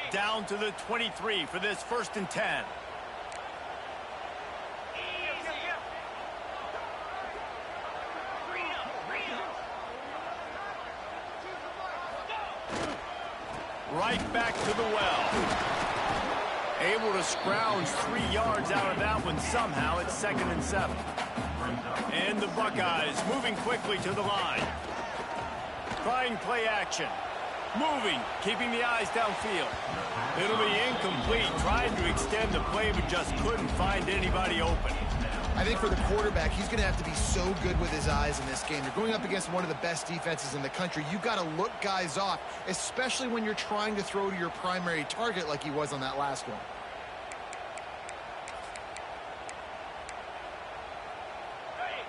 Down to the 23 for this 1st and 10. Right back to the well. Able to scrounge 3 yards out of that one somehow. It's 2nd and 7. And the Buckeyes moving quickly to the line. Trying play action. Moving, keeping the eyes downfield. It'll be incomplete, trying to extend the play, but just couldn't find anybody open. I think for the quarterback, he's going to have to be so good with his eyes in this game. You're going up against one of the best defenses in the country. You've got to look guys off, especially when you're trying to throw to your primary target like he was on that last one.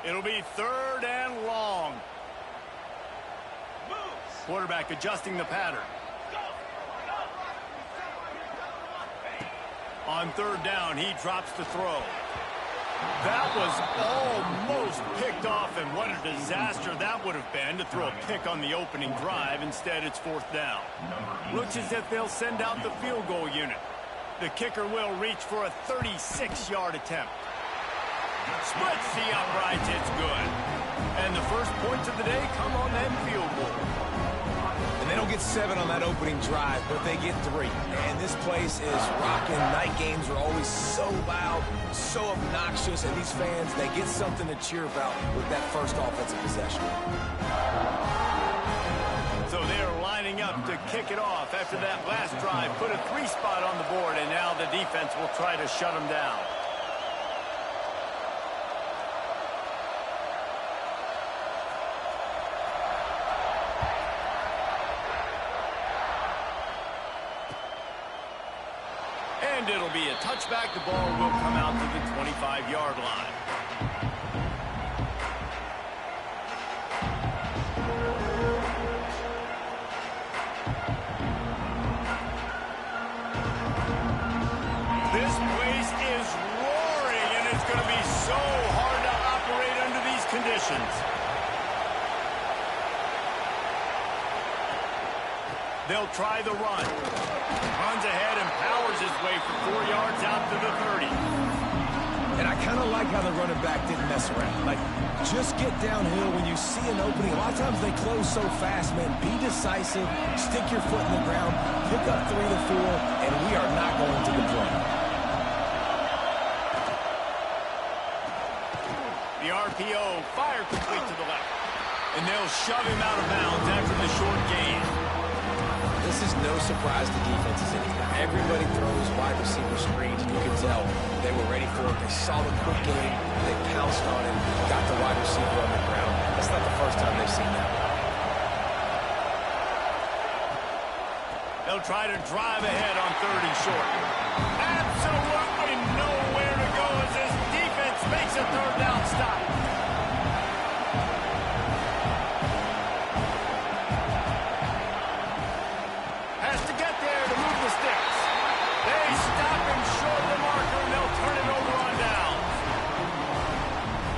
It'll be 3rd and long. Quarterback adjusting the pattern. On 3rd down, he drops the throw. That was almost picked off, and what a disaster that would have been to throw a pick on the opening drive. Instead, it's 4th down. Looks as if they'll send out the field goal unit. The kicker will reach for a 36-yard attempt. Splits the uprights, it's good. And the first points of the day come on that field goal. They don't get 7 on that opening drive, but they get 3. And this place is rocking. Night games are always so loud, so obnoxious, and these fans, they get something to cheer about with that first offensive possession. So they're lining up to kick it off after that last drive. Put a 3 spot on the board, and now the defense will try to shut them down. And it'll be a touchback. The ball will come out to the 25-yard line. This place is roaring, and it's going to be so hard to operate under these conditions. They'll try the run. Runs ahead and powers his way for 4 yards out to the 30. And I kind of like how the running back didn't mess around. Like, just get downhill when you see an opening. A lot of times they close so fast, man. Be decisive, stick your foot in the ground, pick up 3 to 4, and we are not going to complain. The RPO fire complete to the left. And they'll shove him out of bounds after the short gain. This is no surprise to defenses anymore. Everybody throws wide receiver screens, and you can tell they were ready for it. They saw the quick game, they pounced on it, got the wide receiver on the ground. That's not the first time they've seen that. They'll try to drive ahead on 3rd and short. Absolutely nowhere to go as this defense makes a 3rd down stop. Has to get there to move the sticks. They stop him short of the marker, and they'll turn it over on downs.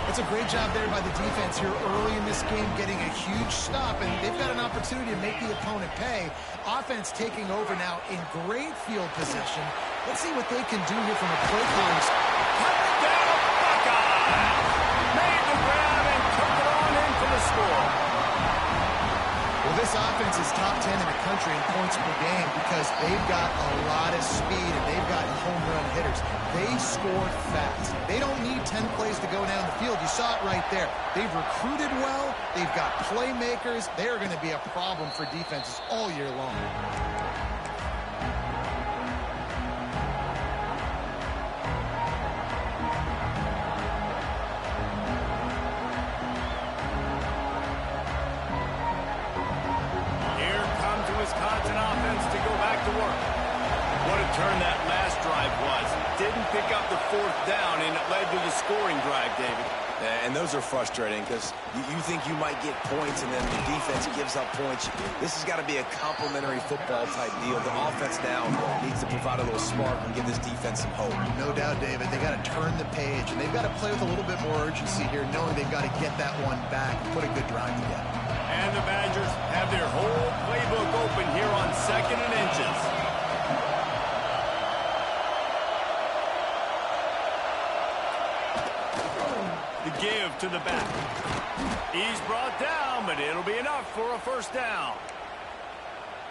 It's a great job there by the defense here early in this game, getting a huge stop, and they've got an opportunity to make the opponent pay. Offense taking over now in great field position. Let's see what they can do here from a play calling. Coming down, Buckeye! Made the grab and took it on in for the score. Well, this offense is top 10 in the country in points per game because they've got a lot of speed and they've got home run hitters. They scored fast. They don't need 10 plays to go down the field. You saw it right there. They've recruited well. They've got playmakers. They're going to be a problem for defenses all year long. Wisconsin offense to go back to work. What a turn that last drive was. Didn't pick up the 4th down, and it led to the scoring drive, David. And those are frustrating because you think you might get points, and then the defense gives up points. This has got to be a complementary football-type deal. The offense now needs to provide a little spark and give this defense some hope. No doubt, David. They got to turn the page, and they've got to play with a little bit more urgency here, knowing they've got to get that one back and put a good drive together. And the Badgers have their whole playbook open here on 2nd and inches. give to the back. He's brought down, but it'll be enough for a first down.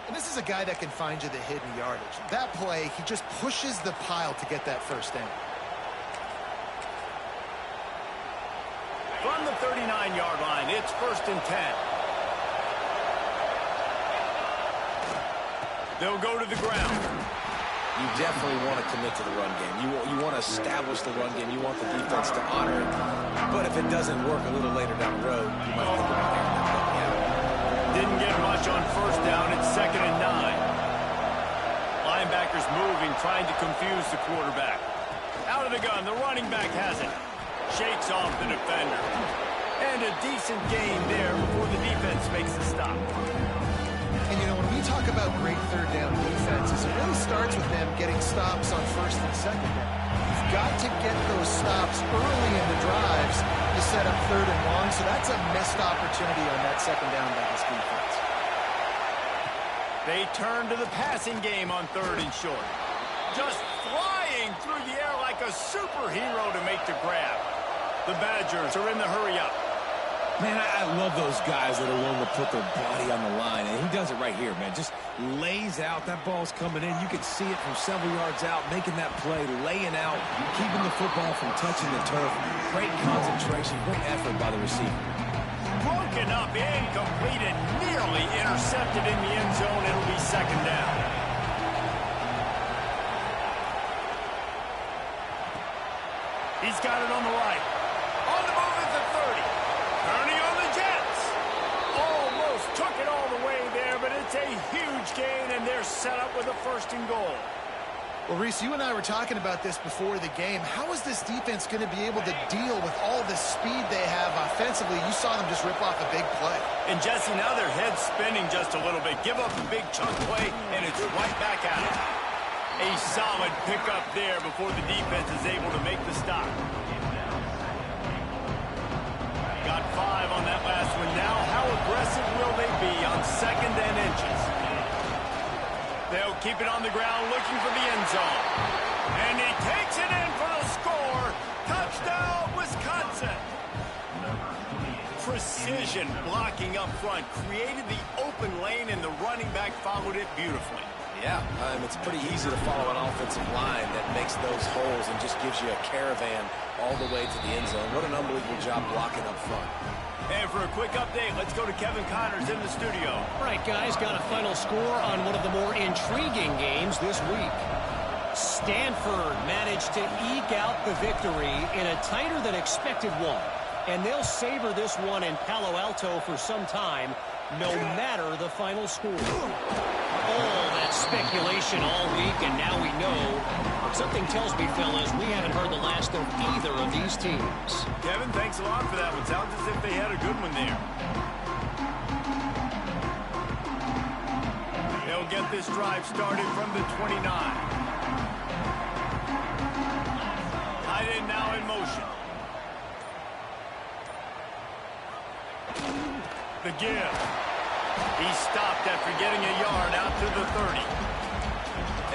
And this is a guy that can find you the hidden yardage. That play, he just pushes the pile to get that first down. From the 39-yard line, it's 1st and 10. They'll go to the ground. You definitely want to commit to the run game. You want to establish the run game. You want the defense to honor it. But if it doesn't work a little later down the road, you might think about airing that puppy out. Didn't get much on first down. It's 2nd and 9. Linebackers moving, trying to confuse the quarterback. Out of the gun, the running back has it. Shakes off the defender. And a decent gain there before the defense makes the stop. And, you know, when we talk about great third down defenses, it really starts with them getting stops on 1st and 2nd down. You've got to get those stops early in the drives to set up 3rd and long, so that's a missed opportunity on that 2nd down by this defense. They turn to the passing game on 3rd and short. Just flying through the air like a superhero to make the grab. The Badgers are in the hurry-up. Man, I love those guys that are willing to put their body on the line, and he does it right here, man. Just lays out. That ball's coming in. You can see it from several yards out, making that play, laying out, keeping the football from touching the turf. Great concentration, great effort by the receiver. Broken up, incomplete, and nearly intercepted in the end zone. It'll be 2nd down. He's got it on the right. On the move at the 30. Turning on the Jets. Almost took it all the way there, but it's a huge gain, and they're set up with a 1st and goal. Well, Reese, you and I were talking about this before the game. How is this defense going to be able to deal with all the speed they have offensively? You saw them just rip off a big play. And, Jesse, now their head's spinning just a little bit. Give up a big chunk play, and it's right back at it. A solid pickup there before the defense is able to make the stop. Got 5 on that last one. Now, how aggressive will they be on 2nd and inches? They'll keep it on the ground looking for the end zone. And he takes it in for the score. Touchdown, Wisconsin. Precision blocking up front. Created the open lane, and the running back followed it beautifully. Yeah, it's pretty easy to follow an offensive line that makes those holes and just gives you a caravan all the way to the end zone. What an unbelievable job blocking up front. And for a quick update, let's go to Kevin Connors in the studio. All right, guys, got a final score on one of the more intriguing games this week. Stanford managed to eke out the victory in a tighter than expected one. And they'll savor this one in Palo Alto for some time, no matter the final score. All that speculation all week, and now we know. Something tells me, fellas, we haven't heard the last of either of these teams. Kevin, thanks a lot for that one. Sounds as if they had a good one there. They'll get this drive started from the 29. Tight end now in motion. The give. He stopped after getting a yard out to the 30.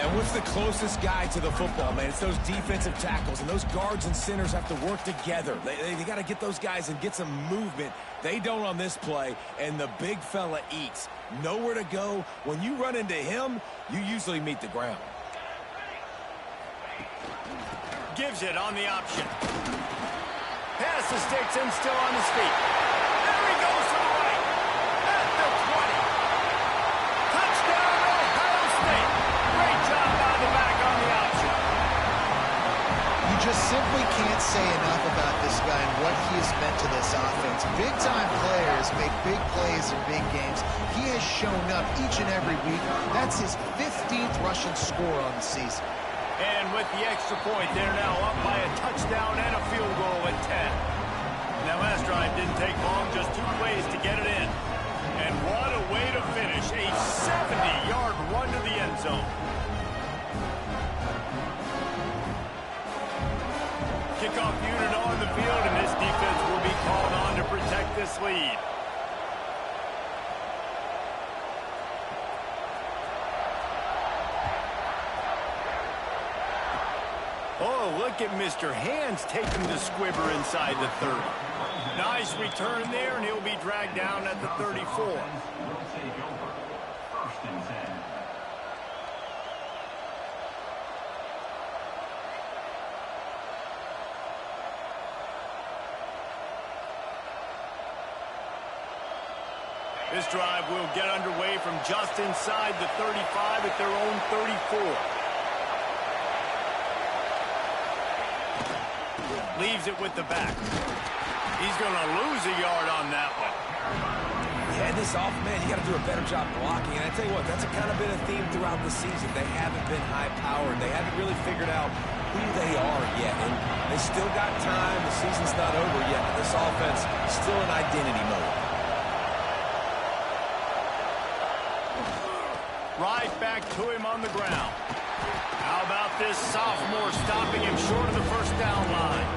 And what's the closest guy to the football, man? It's those defensive tackles, and those guards and centers have to work together. They got to get those guys and get some movement. They don't on this play, and the big fella eats. Nowhere to go. When you run into him, you usually meet the ground. Gives it on the option. Pass the sticks and still on his feet. There he goes to the right. At the 20. Touchdown, Ohio State. Great job by the back on the option. You just simply can't say enough about this guy and what he has meant to this offense. Big-time players make big plays in big games. He has shown up each and every week. That's his 15th rushing score on the season. And with the extra point, they're now up by a touchdown and a field goal at 10. That last drive didn't take long, just 2 plays to get it in. And what a way to finish, a 70-yard run to the end zone. Kickoff unit on the field, and this defense will be called on to protect this lead. Oh, look at Mr. Hands taking the squibber inside the 30. Nice return there, and he'll be dragged down at the 34. This drive will get underway from just inside the 35 at their own 34. Leaves it with the back. He's going to lose a yard on that one. Yeah, this off, man, you got to do a better job blocking. And I tell you what, that's kind of been a theme throughout the season. They haven't been high-powered. They haven't really figured out who they are yet. And they still got time. The season's not over yet. But this offense still in identity mode. Right back to him on the ground. How about this sophomore stopping him short of the first down line?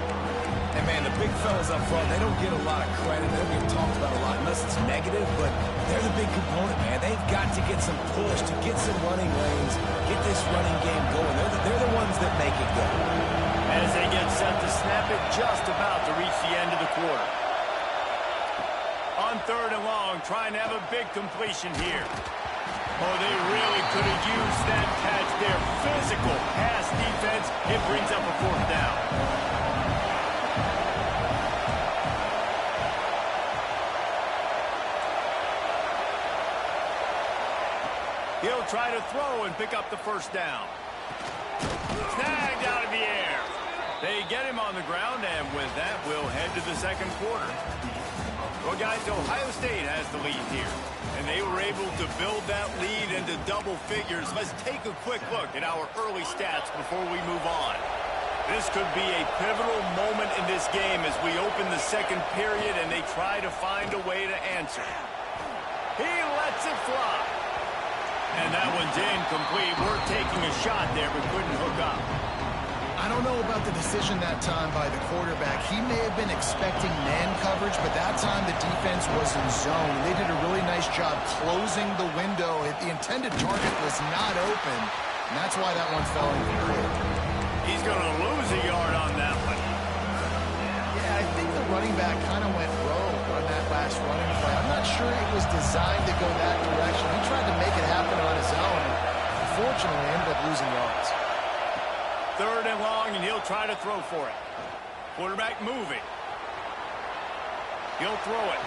And, man, the big fellas up front, they don't get a lot of credit. They don't get talked about a lot unless it's negative, but they're the big component, man. They've got to get some push, to get some running lanes, get this running game going. They're the ones that make it go. As they get set to snap it, just about to reach the end of the quarter. On 3rd and long, trying to have a big completion here. Oh, they really could have used that catch there. Physical pass defense. It brings up a 4th down. He'll try to throw and pick up the 1st down. Snagged out of the air. They get him on the ground, and with that, we'll head to the 2nd quarter. Well, guys, Ohio State has the lead here, and they were able to build that lead into double figures. Let's take a quick look at our early stats before we move on. This could be a pivotal moment in this game as we open the 2nd period and they try to find a way to answer. He lets it fly. And that one's incomplete. We're taking a shot there, but couldn't hook up. I don't know about the decision that time by the quarterback. He may have been expecting man coverage, but that time the defense was in zone. They did a really nice job closing the window. The intended target was not open, and that's why that one fell incomplete. He's going to lose a yard on that one. Yeah, I think the running back kind of went rogue on that last running play. I'm not sure it was designed to go that direction. He tried to make it happen on his own, and unfortunately ended up losing yards. 3rd and long, and he'll try to throw for it. Quarterback moving. He'll throw it.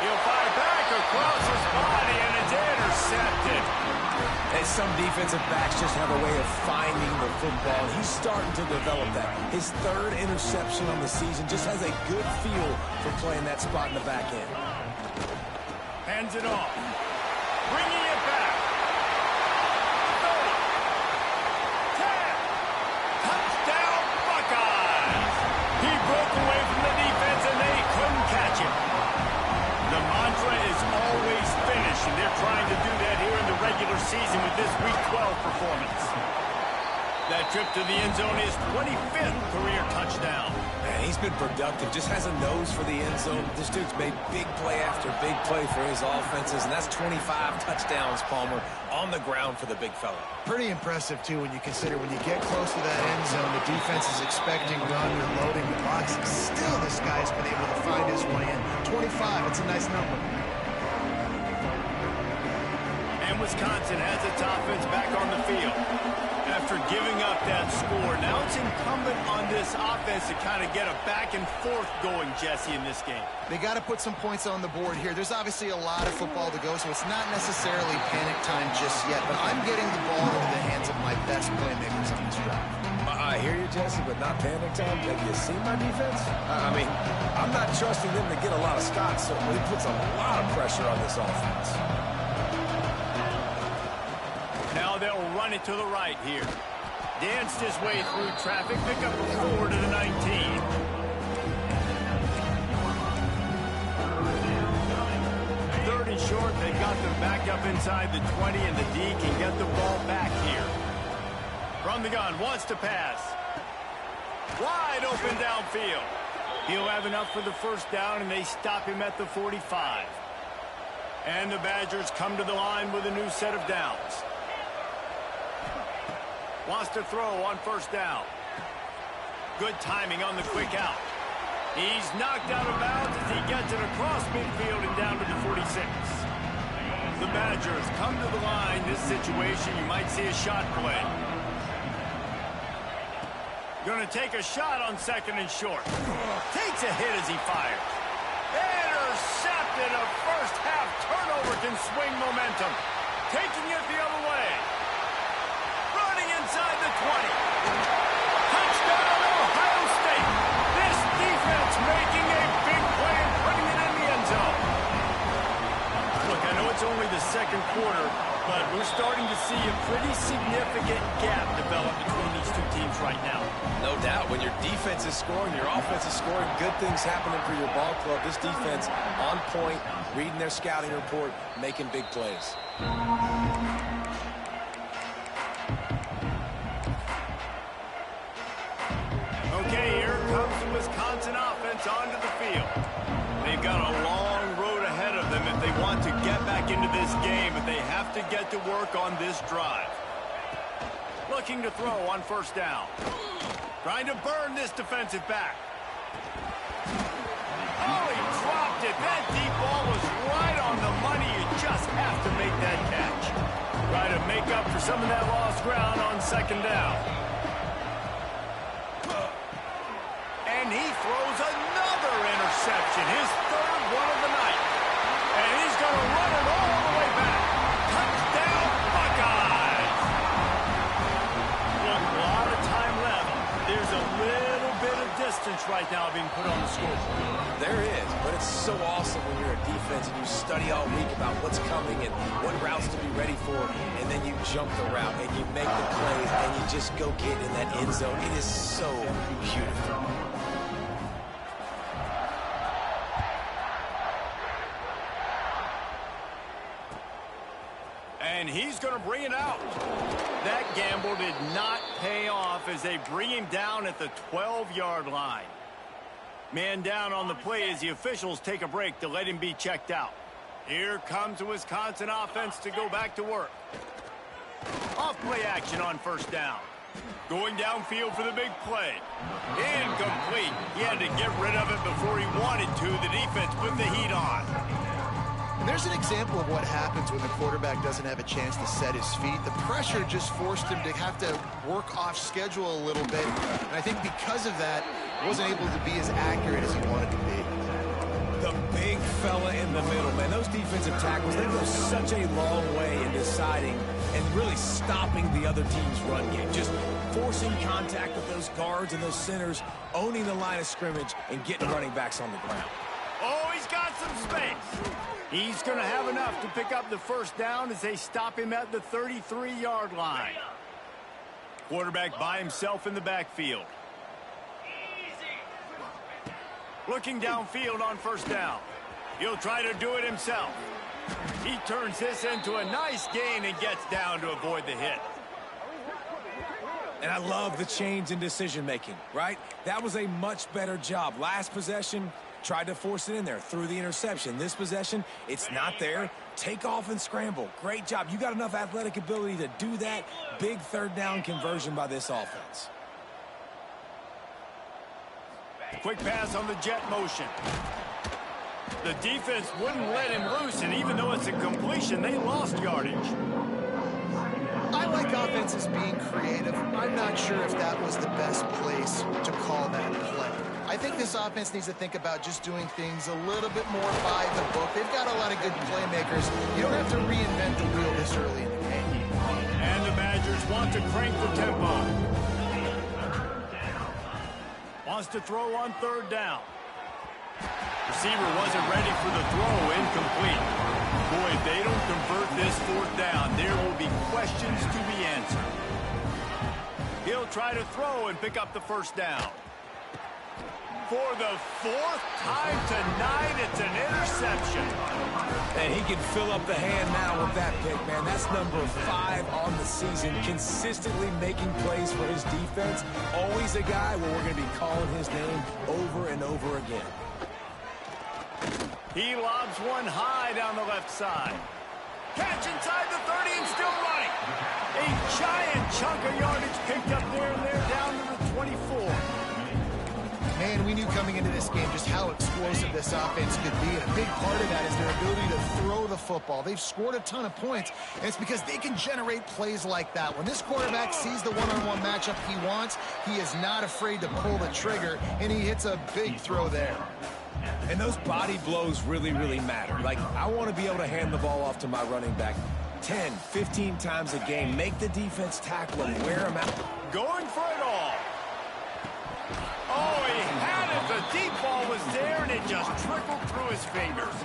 He'll fire back across his body, and it's intercepted. And some defensive backs just have a way of finding the football. He's starting to develop that. His 3rd interception on the season just has a good feel for playing that spot in the back end. Hands it off. Bringing it back. 30. 10. Touchdown, Buckeyes. He broke away from the defense, and they couldn't catch him. The mantra is always finish, and they're trying to do that here in the regular season with this Week 12 performance. That trip to the end zone is 25th career touchdown. Man, he's been productive, just has a nose for the end zone. This dude's made big play after big play for his offenses, and that's 25 touchdowns, Palmer, on the ground for the big fella. Pretty impressive, too, when you consider when you get close to that end zone, the defense is expecting run and loading the box. Still, this guy's been able to find his way in. 25, it's a nice number. And Wisconsin has its offense back on the field. After giving up that score, now it's incumbent on this offense to kind of get a back and forth going, Jesse, in this game. They got to put some points on the board here. There's obviously a lot of football to go, so it's not necessarily panic time just yet, but I'm getting the ball into the hands of my best playmakers on this drive. I hear you, Jesse, but not panic time. Have you seen my defense? I mean, I'm not trusting them to get a lot of stops, so it puts a lot of pressure on this offense. Now they'll run it to the right here. Danced his way through traffic. Pick up a 4 to the 19. Third and short. They've got them back up inside the 20, and the D can get the ball back here. From the gun, wants to pass. Wide open downfield. He'll have enough for the 1st down, and they stop him at the 45. And the Badgers come to the line with a new set of downs. Wants to throw on first down. Good timing on the quick out. He's knocked out of bounds as he gets it across midfield and down to the 46. The Badgers come to the line. This situation, you might see a shot play. Going to take a shot on second and short. Takes a hit as he fires. Intercepted. A first half turnover can swing momentum. Taking it the other way. Running inside the 20. Touchdown Ohio State. This defense making a big play and putting it in the end zone. Look, I know it's only the second quarter, but we're starting to see a pretty significant gap develop between these two teams right now. No doubt. When your defense is scoring, your offense is scoring, good things happening for your ball club. This defense on point, reading their scouting report, making big plays. Okay, here comes the Wisconsin offense onto the field. They've got a long road ahead of them if they want to get back into this game, but they have to get to work on this drive. Looking to throw on first down. Trying to burn this defensive back. Oh, he dropped it. That deep ball was right on the money. You just have to make that catch. Try to make up for some of that lost ground on second down. And he throws another interception, his third one of the night. And he's going to run it all the way back. Touchdown, Buckeyes! Look, a lot of time left. There's a little bit of distance right now being put on the scoreboard. There is, but it's so awesome when you're a defense and you study all week about what's coming and what routes to be ready for, and then you jump the route and you make the plays and you just go get in that end zone. It is so beautiful. And he's going to bring it out. That gamble did not pay off as they bring him down at the 12-yard line. Man down on the play as the officials take a break to let him be checked out. Here comes the Wisconsin offense to go back to work. Off play action on first down. Going downfield for the big play. Incomplete. He had to get rid of it before he wanted to. The defense put the heat on. And there's an example of what happens when the quarterback doesn't have a chance to set his feet. The pressure just forced him to have to work off schedule a little bit. And I think because of that, wasn't able to be as accurate as he wanted to be. The big fella in the middle, man. Those defensive tackles, they go such a long way in deciding and really stopping the other team's run game. Just forcing contact with those guards and those centers, owning the line of scrimmage, and getting running backs on the ground. Oh, he's got some space. He's going to have enough to pick up the first down as they stop him at the 33-yard line. Quarterback by himself in the backfield. Looking downfield on first down. He'll try to do it himself. He turns this into a nice gain and gets down to avoid the hit. And I love the change in decision-making, right? That was a much better job. Last possession, tried to force it in there, threw the interception. This possession, it's not there. Take off and scramble. Great job. You got enough athletic ability to do that. Big third down conversion by this offense. Quick pass on the jet motion. The defense wouldn't let him loose, and even though it's a completion, they lost yardage. I like offenses being creative. I'm not sure if that was the best place to call that play. I think this offense needs to think about just doing things a little bit more by the book. They've got a lot of good playmakers. You don't have to reinvent the wheel this early in the game. And the Badgers want to crank the tempo. Wants to throw on third down. Receiver wasn't ready for the throw. Incomplete. Boy, if they don't convert this fourth down, there will be questions to be answered. He'll try to throw and pick up the first down. For the fourth time tonight, it's an interception. And he can fill up the hand now with that pick, man. That's number 5 on the season, consistently making plays for his defense. Always a guy where we're going to be calling his name over and over again. He lobs one high down the left side. Catch inside the 30 and still running. A giant chunk of yardage picked up there, and they're down to the 24. Man, we knew coming into this game just how explosive this offense could be, and a big part of that is their ability to throw the football. They've scored a ton of points, and it's because they can generate plays like that. When this quarterback sees the one-on-one matchup he wants, he is not afraid to pull the trigger, and he hits a big throw there. And those body blows really, really matter. Like, I want to be able to hand the ball off to my running back 10, 15 times a game. Make the defense tackle him, wear him out. Going for it all. Oh, he had it. The deep ball was there, and it just trickled through his fingers.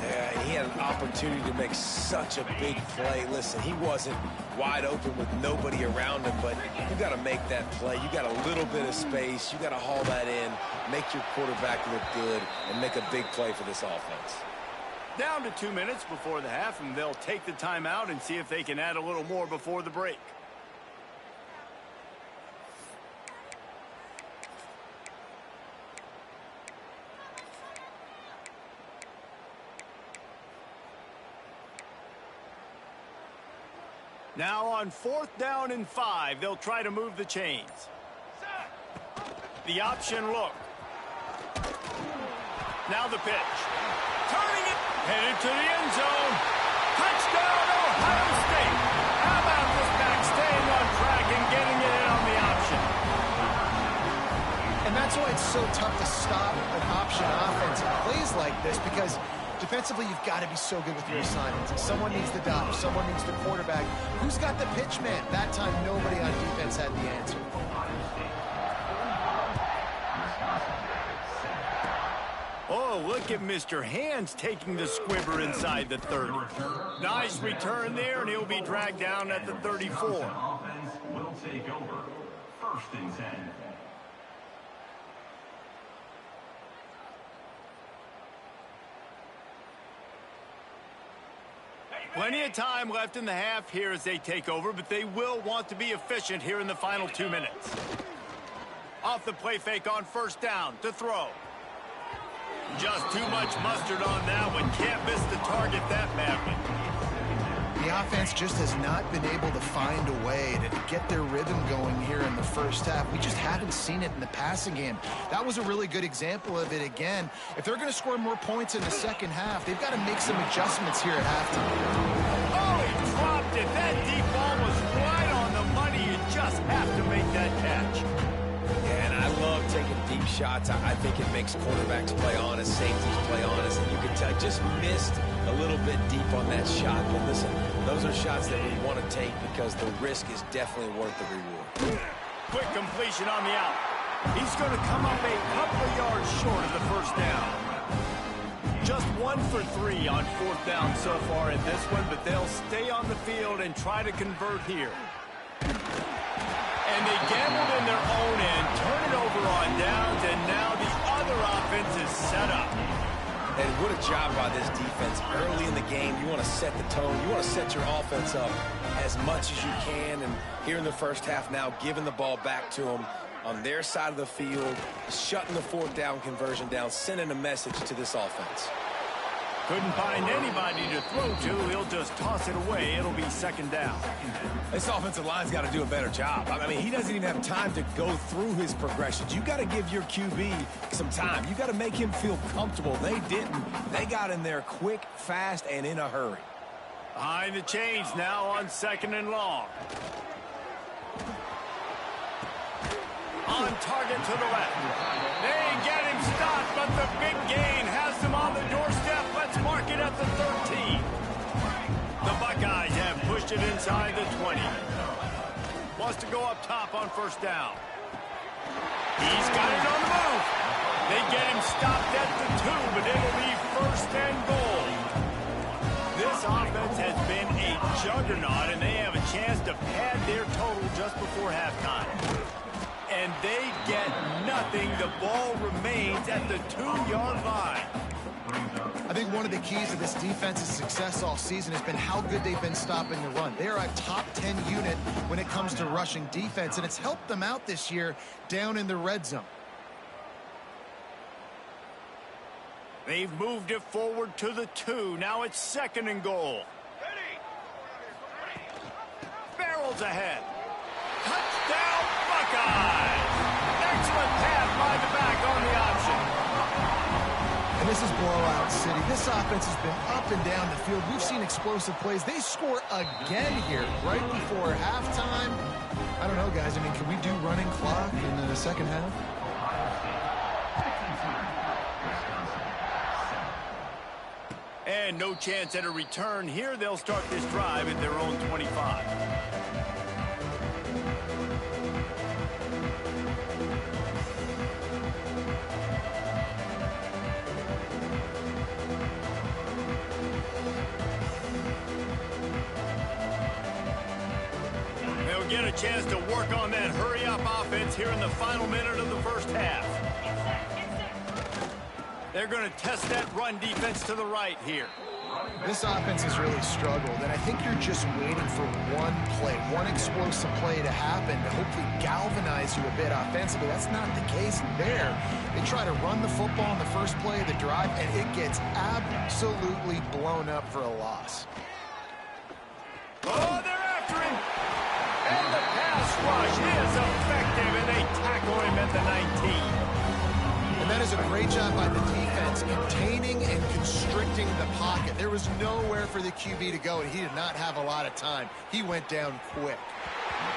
Yeah, he had an opportunity to make such a big play. Listen, he wasn't wide open with nobody around him, but you got to make that play. You got a little bit of space. You got to haul that in, make your quarterback look good, and make a big play for this offense. Down to 2 minutes before the half, and they'll take the timeout and see if they can add a little more before the break. Now on 4th down and 5, they'll try to move the chains. The option look. Now the pitch. Turning it. Headed to the end zone. Touchdown, Ohio State. How about this back staying on track and getting it in on the option? And that's why it's so tough to stop an option offense in plays like this, because defensively, you've got to be so good with your assignments. Someone needs the dot, someone needs the quarterback. Who's got the pitch man? That time, nobody on defense had the answer. Oh, look at Mr. Hands taking the squibber inside the 30. Nice return there, and he'll be dragged down at the 34. Offense will take over. 1st and 10. Plenty of time left in the half here as they take over, but they will want to be efficient here in the final 2 minutes. Off the play fake on 1st down to throw. Just too much mustard on that one. Can't miss the target that badly. The offense just has not been able to find a way to get their rhythm going here in the first half. We just haven't seen it in the passing game. That was a really good example of it again. If they're going to score more points in the second half, they've got to make some adjustments here at halftime. Oh, he dropped it. That deep ball was right on the money. You just have to make that catch. Yeah, and I love taking deep shots. I think it makes quarterbacks play honest, safeties play honest, and you can tell just missed a little bit deep on that shot. But listen, those are shots that we want to take because the risk is definitely worth the reward. Quick completion on the out. He's going to come up a couple of yards short of the 1st down. Just 1 for 3 on 4th down so far in this one, but they'll stay on the field and try to convert here. And they gambled in their own end, turn it over on downs, and now the other offense is set up. And what a job by this defense. Early in the game, you want to set the tone. You want to set your offense up as much as you can. And here in the first half now, giving the ball back to them on their side of the field, shutting the 4th down conversion down, sending a message to this offense. Couldn't find anybody to throw to. He'll just toss it away. It'll be 2nd down. This offensive line's got to do a better job. I mean, he doesn't even have time to go through his progressions. You got to give your QB some time. You got to make him feel comfortable. They didn't. They got in there quick, fast, and in a hurry. Behind the chains now on 2nd and long. On target to the left. They get him stopped, but the big gain has them on the doorstep. Let's mark it at the 13. The Buckeyes have pushed it inside the 20. Wants to go up top on 1st down. He's got it on the move. They get him stopped at the 2, but it'll be 1st and goal. This offense has been a juggernaut, and they have a chance to pad their total just before halftime. And they get nothing. The ball remains at the 2-yard line. I think one of the keys to this defense's success all season has been how good they've been stopping the run. They are a top 10 unit when it comes to rushing defense, and it's helped them out this year down in the red zone. They've moved it forward to the 2. Now it's 2nd and goal. miles ahead. Touchdown, Buckeyes! Excellent pass by the back on the option. And this is blowout city. This offense has been up and down the field. We've seen explosive plays. They score again here right before halftime. I don't know, guys. I mean, can we do running clock in the second half? And no chance at a return here. They'll start this drive at their own 25. They'll get a chance to work on that hurry-up offense here in the final minute of the first half. They're going to test that run defense to the right here. This offense has really struggled, and I think you're just waiting for one play, one explosive play to happen to hopefully galvanize you a bit offensively. That's not the case there. They try to run the football in the first play of the drive, and it gets absolutely blown up for a loss. Oh, they're after him! And the pass rush is effective, and they tackle him at the 19. And that is a great job by the defense, containing and constricting the pocket. There was nowhere for the QB to go, and he did not have a lot of time. He went down quick.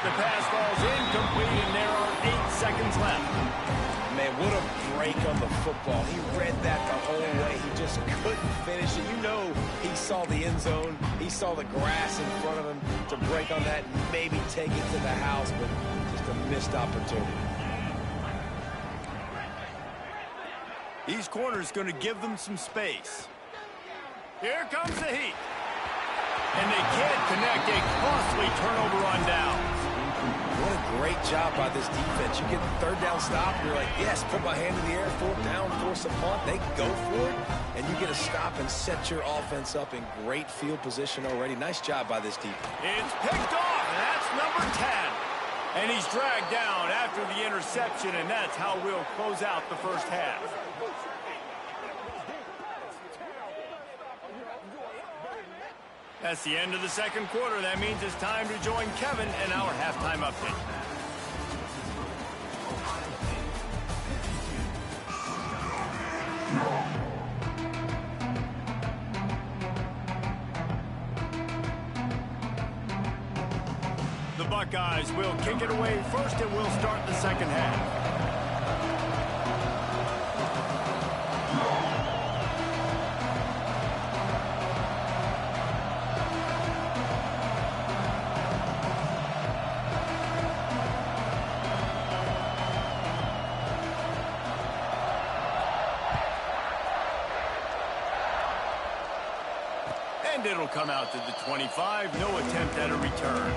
The pass falls incomplete, and there are 8 seconds left. Man, what a break on the football. He read that the whole way. He just couldn't finish it. You know he saw the end zone. He saw the grass in front of him to break on that and maybe take it to the house, but just a missed opportunity. These corners going to give them some space. Here comes the heat. And they can't connect. A costly turnover on downs. What a great job by this defense. You get the third down stop, and you're like, yes, put my hand in the air, fourth down, force a punt. They go for it, and you get a stop and set your offense up in great field position already. Nice job by this defense. It's picked off, and that's number 10. And he's dragged down after the interception, and that's how we'll close out the first half. That's the end of the second quarter. That means it's time to join Kevin in our halftime update. The Buckeyes will kick it away first, and we'll start the second half. And it'll come out to the 25. No attempt at a return.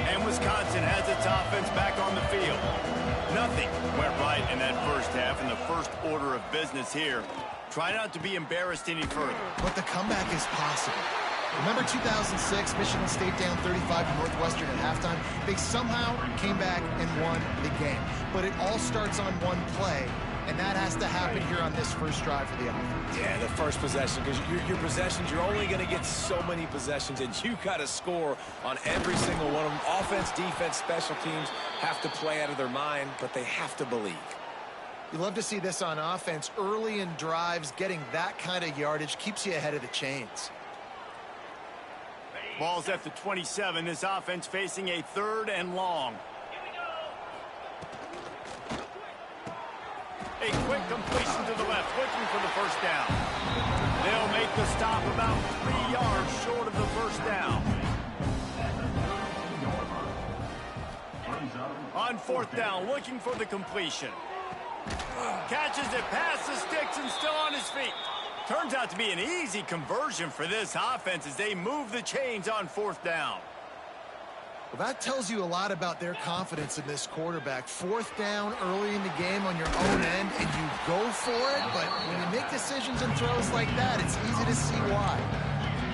And Wisconsin has its offense back on the field. Nothing went right in that first half, and the first order of business here. Try not to be embarrassed any further. But the comeback is possible. Remember 2006, Michigan State down 35 to Northwestern at halftime? They somehow came back and won the game. But it all starts on one play, and that has to happen here on this first drive for the offense. Yeah, the first possession, because your possessions, you're only going to get so many possessions, and you got to score on every single one of them. Offense, defense, special teams have to play out of their mind, but they have to believe. You love to see this on offense. Early in drives, getting that kind of yardage keeps you ahead of the chains. Ball's at the 27. This offense facing a 3rd and long. A quick completion to the left, looking for the first down. They'll make the stop about 3 yards short of the first down. On 4th down, looking for the completion. Catches it past the sticks and still on his feet. Turns out to be an easy conversion for this offense as they move the chains on 4th down. Well, that tells you a lot about their confidence in this quarterback. 4th down early in the game on your own end, and you go for it, but when you make decisions and throws like that, it's easy to see why.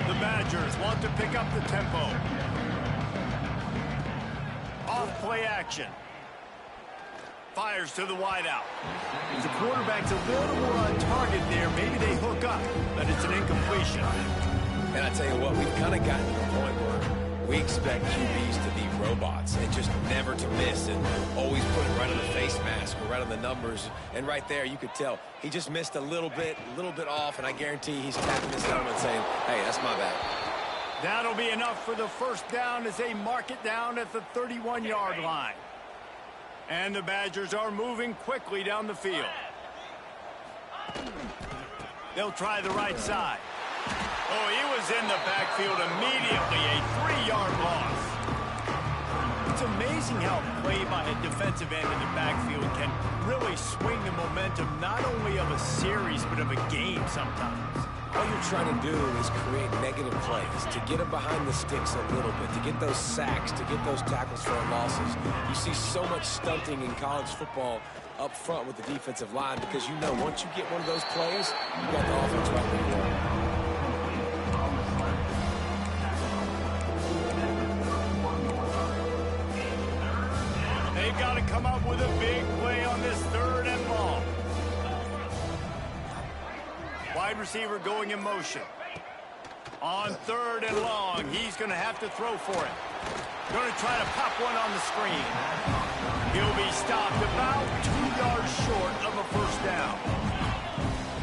The Badgers want to pick up the tempo. Off play action. Fires to the wideout. The quarterback's a little more on target there. Maybe they hook up, but it's an incompletion. And I tell you what, we've kind of gotten to the point where we expect QBs to be robots and just never to miss and always put it right on the face mask or right on the numbers. And right there, you could tell he just missed a little bit off, and I guarantee he's tapping his helmet saying, hey, that's my bad. That'll be enough for the first down as they mark it down at the 31-yard line. And the Badgers are moving quickly down the field. They'll try the right side. Oh, he was in the backfield immediately, a 3-yard loss. It's amazing how play by a defensive end in the backfield can really swing the momentum not only of a series but of a game sometimes. All you're trying to do is create negative plays, to get them behind the sticks a little bit, to get those sacks, to get those tackles for losses. You see so much stunting in college football up front with the defensive line because you know once you get one of those plays, you got the offense right where you are. They've got to come up with a big play on this 3rd and long. Wide receiver going in motion. On 3rd and long, he's going to have to throw for it. Going to try to pop one on the screen. He'll be stopped about 2 yards short of a first down.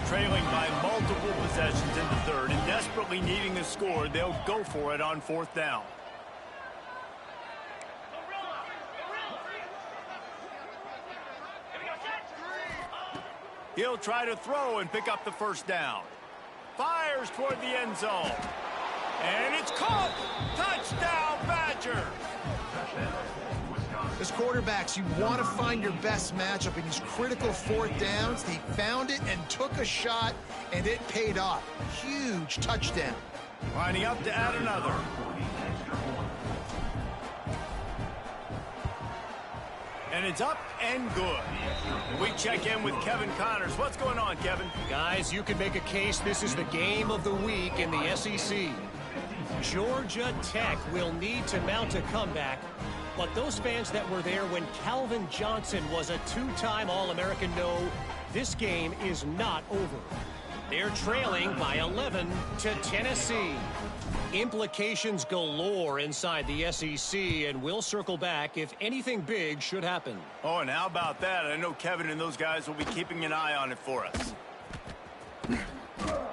Trailing by multiple possessions in the 3rd and desperately needing a score, they'll go for it on 4th down. He'll try to throw and pick up the first down. Fires toward the end zone. And it's caught. Touchdown, Badger. As quarterbacks, you want to find your best matchup in these critical 4th downs. They found it and took a shot, and it paid off. Huge touchdown. Lining up to add another. And it's up and good. We check in with Kevin Connors. What's going on, Kevin? Guys, you can make a case this is the game of the week in the SEC. Georgia Tech will need to mount a comeback, but those fans that were there when Calvin Johnson was a 2-time All-American know this game is not over. They're trailing by 11 to Tennessee. Implications galore inside the SEC, and we'll circle back if anything big should happen. Oh, and how about that? I know Kevin and those guys will be keeping an eye on it for us.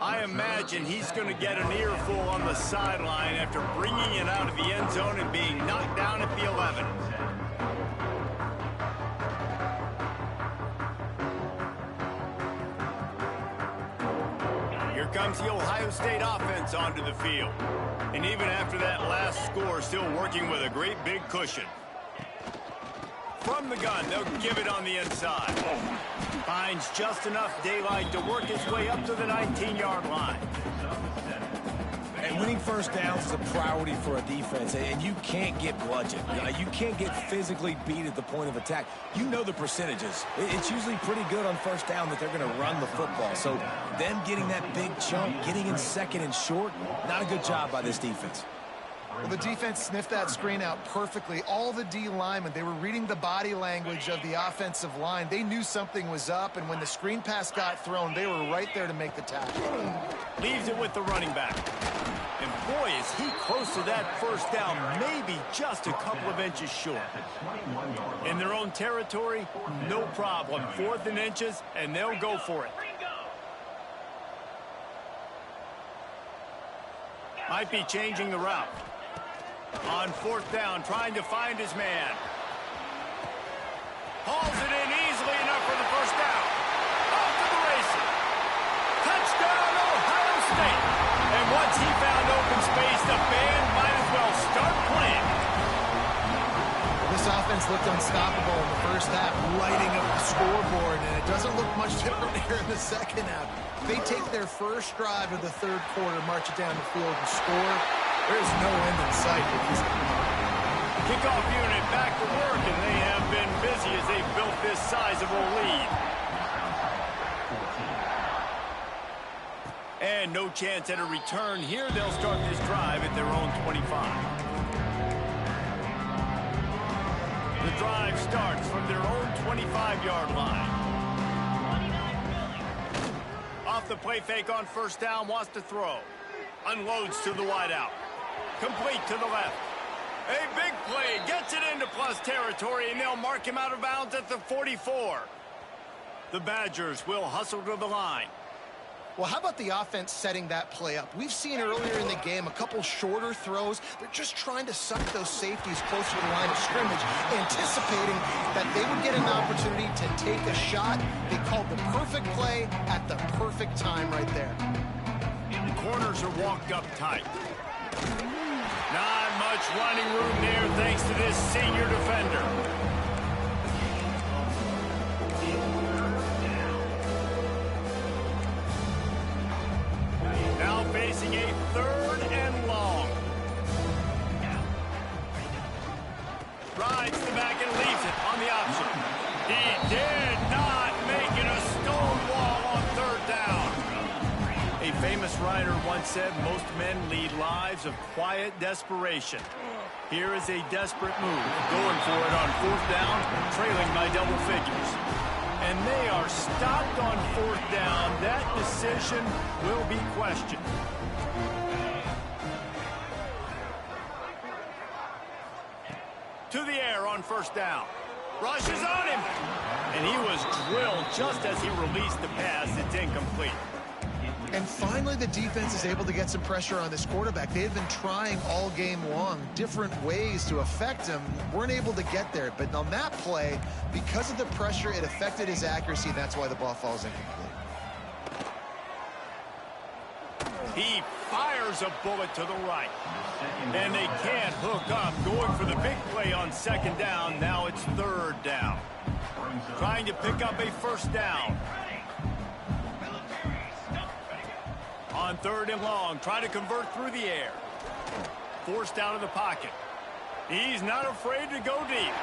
I imagine he's going to get an earful on the sideline after bringing it out of the end zone and being knocked down at the 11. Here comes the Ohio State offense onto the field. And even after that last score, still working with a great big cushion. From the gun, they'll give it on the inside. Finds just enough daylight to work his way up to the 19-yard line. And winning first downs is a priority for a defense, and you can't get bludgeoned. You can't get physically beat at the point of attack. You know the percentages. It's usually pretty good on first down that they're going to run the football. So them getting that big chunk, getting in 2nd and short, not a good job by this defense. Well, the defense sniffed that screen out perfectly. All the D linemen, they were reading the body language of the offensive line. They knew something was up, and when the screen pass got thrown, they were right there to make the tackle. Leaves it with the running back. And boy, is he close to that first down, maybe just a couple of inches short. In their own territory, no problem. 4th and inches, and they'll go for it. Might be changing the route. On 4th down, trying to find his man. Hauls it in easily enough for the first down. Off to the races. Touchdown, Ohio State. And once he found open space, the band might as well start playing. This offense looked unstoppable in the first half, lighting up the scoreboard, and it doesn't look much different here in the second half. They take their first drive of the 3rd quarter, march it down the field, and score. There's no end in sight for these guys. Kickoff unit back to work, and they have been busy as they've built this sizable lead. And no chance at a return here. They'll start this drive at their own 25. The drive starts from their own 25-yard line. Off the play fake on first down, wants to throw. Unloads to the wideout. Complete to the left. A big play, gets it into plus territory, and they'll mark him out of bounds at the 44. The Badgers will hustle to the line. Well, how about the offense setting that play up? We've seen earlier in the game a couple shorter throws. They're just trying to suck those safeties closer to the line of scrimmage, anticipating that they would get an opportunity to take a shot. They called the perfect play at the perfect time right there. The corners are walked up tight. Not much running room there thanks to this senior defender. Now facing a 3rd and long. Rides the back and leaves it on the option. He did not make it a stone wall on 3rd down. A famous writer once said most men lead lives of quiet desperation. Here is a desperate move, going for it on 4th down, trailing by double figures. And they are stopped on 4th down. That decision will be questioned. To the air on 1st down. Rushes on him. And he was drilled just as he released the pass. It's incomplete. And finally, the defense is able to get some pressure on this quarterback. They've been trying all game long different ways to affect him. Weren't able to get there. But on that play, because of the pressure, it affected his accuracy. And that's why the ball falls incomplete. He fires a bullet to the right. And they can't hook up. Going for the big play on 2nd down. Now it's 3rd down. Trying to pick up a 1st down. On 3rd and long, trying to convert through the air. Forced out of the pocket. He's not afraid to go deep.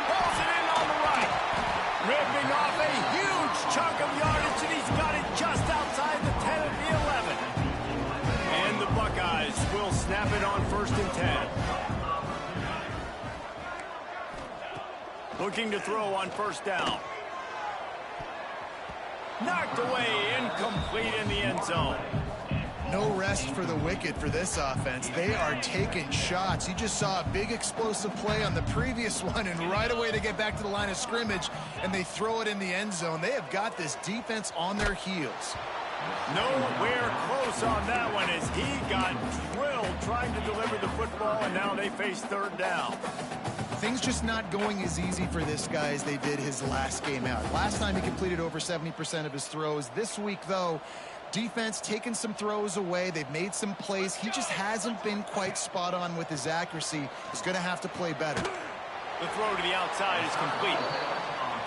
Pulls it in on the right. Ripping off a huge chunk of yardage, and he's got it just outside the 10 of the 11. And the Buckeyes will snap it on 1st and 10. Looking to throw on 1st down. Knocked away, incomplete in the end zone. No rest for the wicked for this offense. They are taking shots. You just saw a big explosive play on the previous one, and right away to get back to the line of scrimmage, and they throw it in the end zone. They have got this defense on their heels. Nowhere close on that one as he got drilled trying to deliver the football, and now they face 3rd down. Things just not going as easy for this guy as they did his last game out. Last time he completed over 70% of his throws. This week, though, defense taking some throws away. They've made some plays. He just hasn't been quite spot on with his accuracy. He's going to have to play better. The throw to the outside is complete.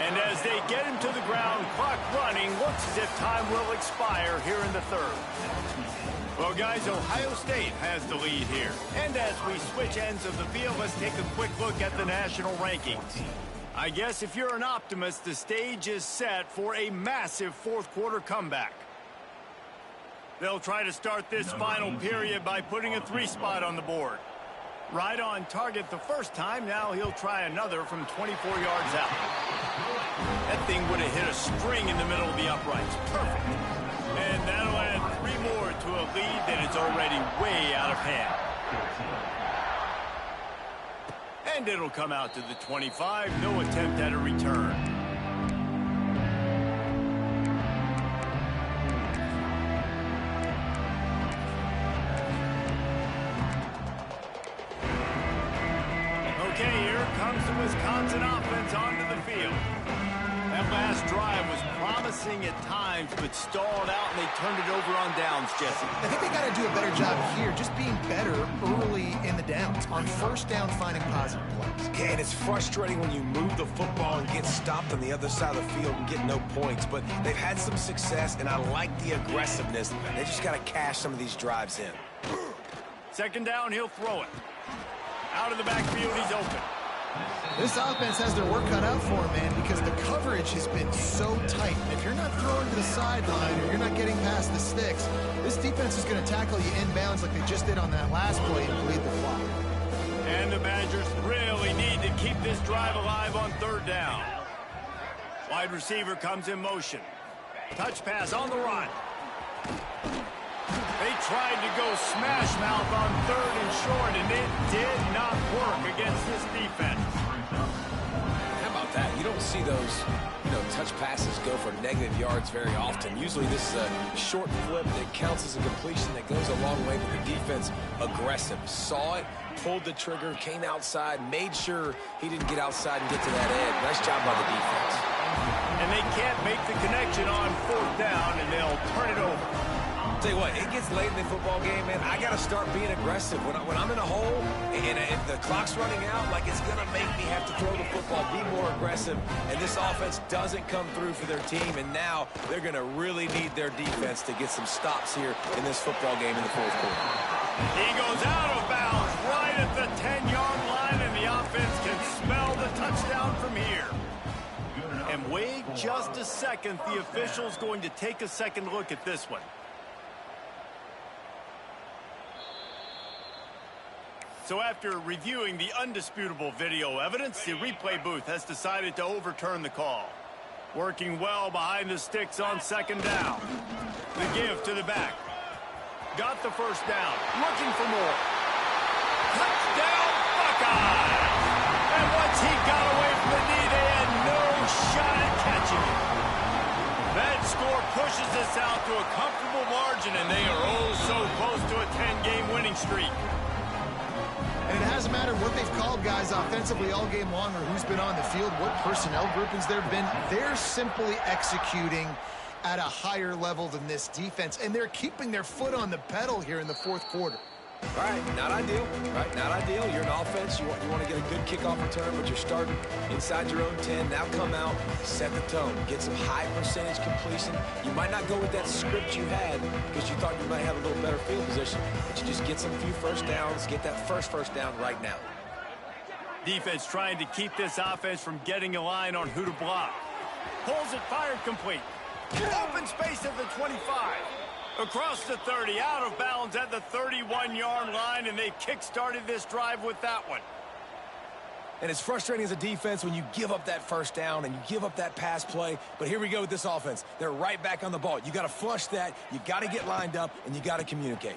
And as they get him to the ground, clock running, looks as if time will expire here in the 3rd. Well, guys, Ohio State has the lead here. And as we switch ends of the field, let's take a quick look at the national rankings. I guess if you're an optimist, the stage is set for a massive 4th quarter comeback. They'll try to start this final period by putting a 3 spot on the board. Right on target the first time. Now he'll try another from 24 yards out. That thing would have hit a string in the middle of the uprights. Perfect. And that'll add 3 more to a lead that is already way out of hand. And it'll come out to the 25. No attempt at a return. Okay, here comes the Wisconsin offense onto the field. That last drive was promising at times, but stalled out, and they turned it over on downs, Jesse. I think they got to do a better job here, just being better early in the downs. On 1st down, finding positive plays. Yeah, and it's frustrating when you move the football and get stopped on the other side of the field and get no points. But they've had some success, and I like the aggressiveness. They just got to cash some of these drives in. 2nd down, he'll throw it. Out of the backfield, he's open. This offense has their work cut out for him, man, because the coverage has been so tight. And if you're not throwing to the sideline or you're not getting past the sticks, this defense is going to tackle you inbounds like they just did on that last play and bleed the clock. And the Badgers really need to keep this drive alive on third down. Wide receiver comes in motion. Touch pass on the run. They tried to go smash mouth on third and short, and it did not work against this defense. How about that? You don't see those, touch passes go for negative yards very often. Usually this is a short flip that counts as a completion that goes a long way, but the defense aggressive. Saw it, pulled the trigger, came outside, made sure he didn't get outside and get to that edge. Nice job by the defense. And they can't make the connection on fourth down, and they'll turn it over. Tell you what, it gets late in the football game, man. I got to start being aggressive. When I'm in a hole and if the clock's running out, like it's going to make me have to throw the football, be more aggressive. And this offense doesn't come through for their team, and now they're going to really need their defense to get some stops here in this football game in the fourth quarter. He goes out of bounds right at the 10-yard line, and the offense can smell the touchdown from here. And wait just a second. The official's going to take a second look at this one. So after reviewing the undisputable video evidence, the replay booth has decided to overturn the call. Working well behind the sticks on second down. The give to the back. Got the first down. Looking for more. Touchdown, Buckeyes! And once he got away from the knee, they had no shot at catching it. That score pushes us out to a comfortable margin, and they are oh so close to a 10-game winning streak. And it hasn't mattered what they've called guys offensively all game long or who's been on the field, what personnel groupings there have been. They're simply executing at a higher level than this defense, and they're keeping their foot on the pedal here in the fourth quarter. All right, not ideal, right? Not ideal. You're an offense. You want to get a good kickoff return, but you're starting inside your own 10. Now come out, set the tone, get some high percentage completion. You might not go with that script you had because you thought you might have a little better field position, but you just get some few first downs, get that first down right now. Defense trying to keep this offense from getting a line on who to block. Pulls it, fired complete. Open space at the 25. Across the 30, out of bounds at the 31-yard line, and they kick-started this drive with that one. And it's frustrating as a defense when you give up that first down and you give up that pass play. But here we go with this offense. They're right back on the ball. You got to flush that. You got to get lined up, and you got to communicate.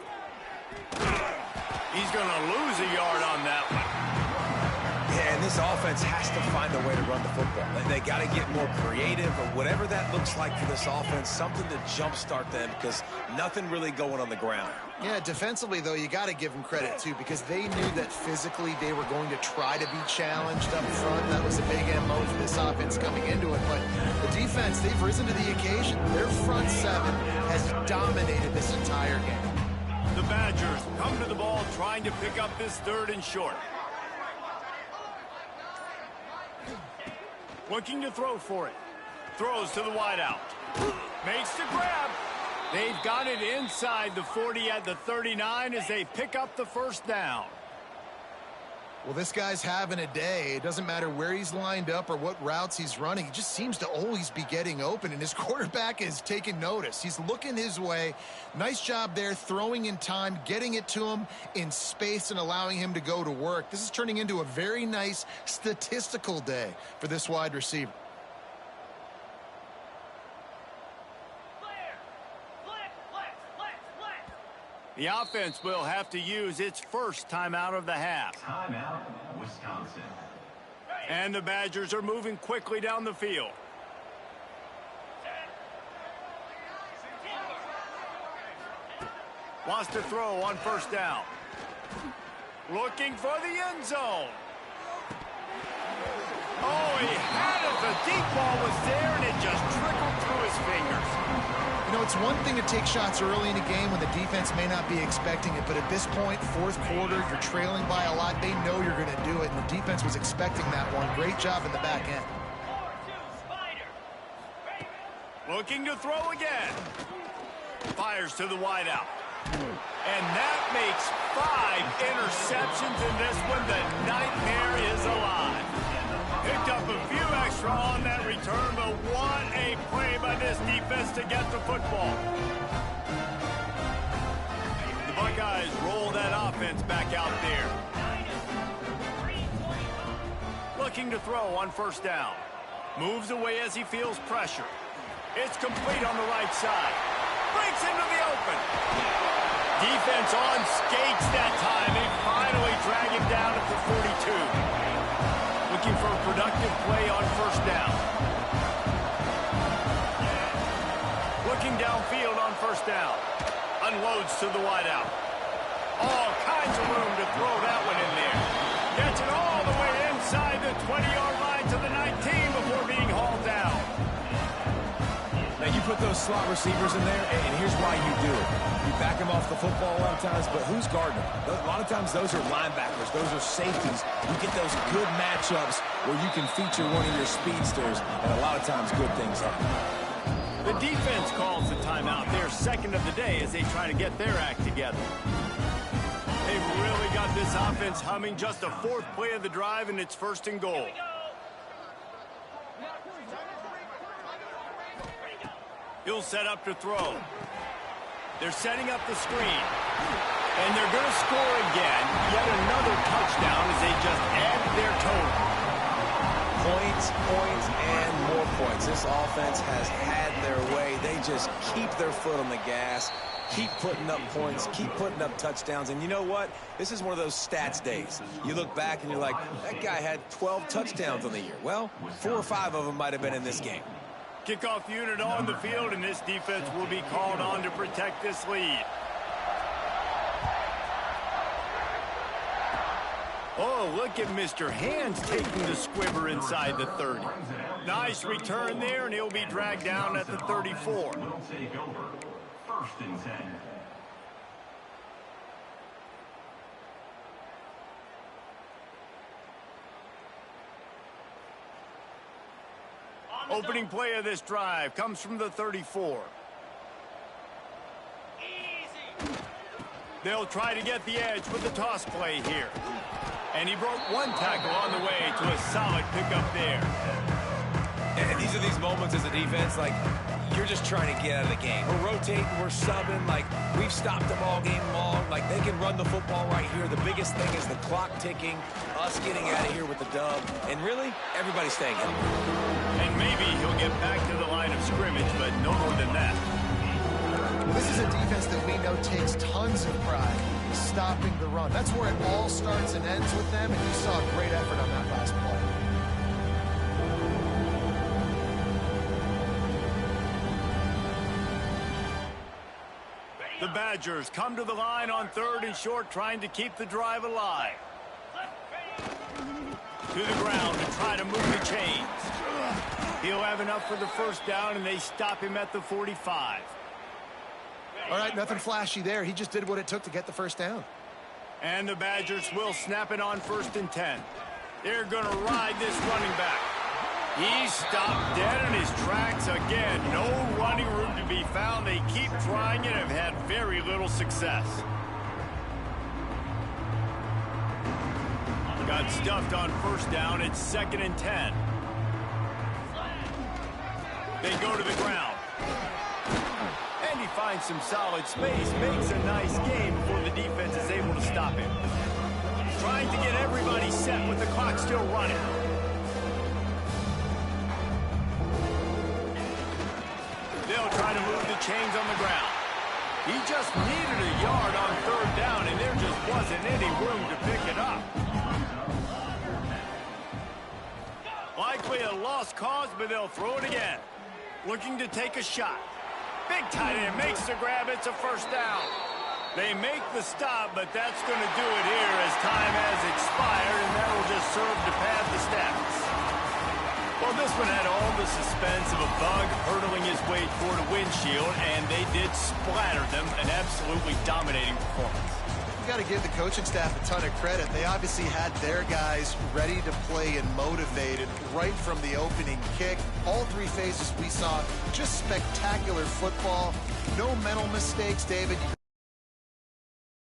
He's going to lose a yard on that one. Yeah, and this offense has to find a way to run the football. They got to get more creative or whatever that looks like for this offense, something to jumpstart them because nothing really going on the ground. Yeah, defensively, though, you got to give them credit, too, because they knew that physically they were going to try to be challenged up front. That was a big MO for this offense coming into it. But the defense, they've risen to the occasion. Their front seven has dominated this entire game. The Badgers come to the ball trying to pick up this third and short. Looking to throw for it. Throws to the wideout. Makes the grab. They've got it inside the 40 at the 39 as they pick up the first down. Well, this guy's having a day. It doesn't matter where he's lined up or what routes he's running. He just seems to always be getting open, and his quarterback is taking notice. He's looking his way. Nice job there, throwing in time, getting it to him in space and allowing him to go to work. This is turning into a very nice statistical day for this wide receiver. The offense will have to use its first timeout of the half. Timeout, Wisconsin. And the Badgers are moving quickly down the field. Wants to throw on first down. Looking for the end zone. Oh, he had it. The deep ball was there, and it just trickled through his fingers. You know, it's one thing to take shots early in a game when the defense may not be expecting it, but at this point, fourth quarter, you're trailing by a lot. They know you're going to do it, and the defense was expecting that one. Great job in the back end. Looking to throw again. Fires to the wideout. And that makes 5 interceptions in this one. The nightmare is alive. Picked up a few extra on that return, but what a play by this defense to get the football. The Buckeyes roll that offense back out there. Looking to throw on first down. Moves away as he feels pressure. It's complete on the right side. Breaks into the open. Defense on skates that time. They finally drag him down at the 42. Looking for a productive play on first down. Looking downfield on first down. Unloads to the wideout. All kinds of room to throw that one in there. Gets it all the way inside the 20-yard line to the 19 before being hauled down. Now, you put those slot receivers in there, and here's why you do it. You back them off the football a lot of times, but who's guarding them? A lot of times, those are linebackers. Those are safeties. You get those good matchups where you can feature one of your speedsters, and a lot of times, good things happen. The defense calls the timeout. Their second of the day as they try to get their act together. They've really got this offense humming. Just a fourth play of the drive, and it's first and goal. He'll set up to throw. They're setting up the screen. And they're going to score again. Yet another touchdown as they just add their total. Points, and more points. This offense has had their way. They just keep their foot on the gas, keep putting up points, keep putting up touchdowns. And you know what? This is one of those stats days. You look back and you're like, that guy had 12 touchdowns on the year. Well, 4 or 5 of them might have been in this game. Kickoff unit on the field, and this defense will be called on to protect this lead. Oh, look at Mr. Hands taking the squibber inside the 30. Nice return there, and he'll be dragged down at the 34. Will take over. First and 10. Opening play of this drive comes from the 34. They'll try to get the edge with the toss play here. And he broke one tackle on the way to a solid pickup there. And these are these moments as a defense, like, you're just trying to get out of the game. We're rotating, we're subbing, like, we've stopped them all game long. Like, they can run the football right here. The biggest thing is the clock ticking, us getting out of here with the dub, and really, everybody staying in. And maybe he'll get back to the line of scrimmage, but no more than that. This is a defense that we know takes tons of pride in stopping the run. That's where it all starts and ends with them, and you saw a great effort on that last play. The Badgers come to the line on 3rd and short, trying to keep the drive alive. To the ground to try to move the chains. He'll have enough for the first down, and they stop him at the 45. All right, nothing flashy there. He just did what it took to get the first down. And the Badgers will snap it on 1st and 10. They're going to ride this running back. He's stopped dead in his tracks again. No running room to be found. They keep trying it and have had very little success. Got stuffed on first down. It's 2nd and 10. They go to the ground. And he finds some solid space. Makes a nice game before the defense is able to stop him. Trying to get everybody set with the clock still running. They'll try to move the chains on the ground. He just needed a yard on 3rd down, and there just wasn't any room to pick it up. Likely a lost cause, but they'll throw it again. Looking to take a shot. Big tight end makes the grab. It's a first down. They make the stop, but that's going to do it here as time has expired, and that will just serve to pad the stats. Well, this one had all the suspense of a bug hurtling his way toward a windshield, and they did splatter them. An absolutely dominating performance. You got to give the coaching staff a ton of credit. They obviously had their guys ready to play and motivated right from the opening kick. All 3 phases we saw just spectacular football. No mental mistakes, David.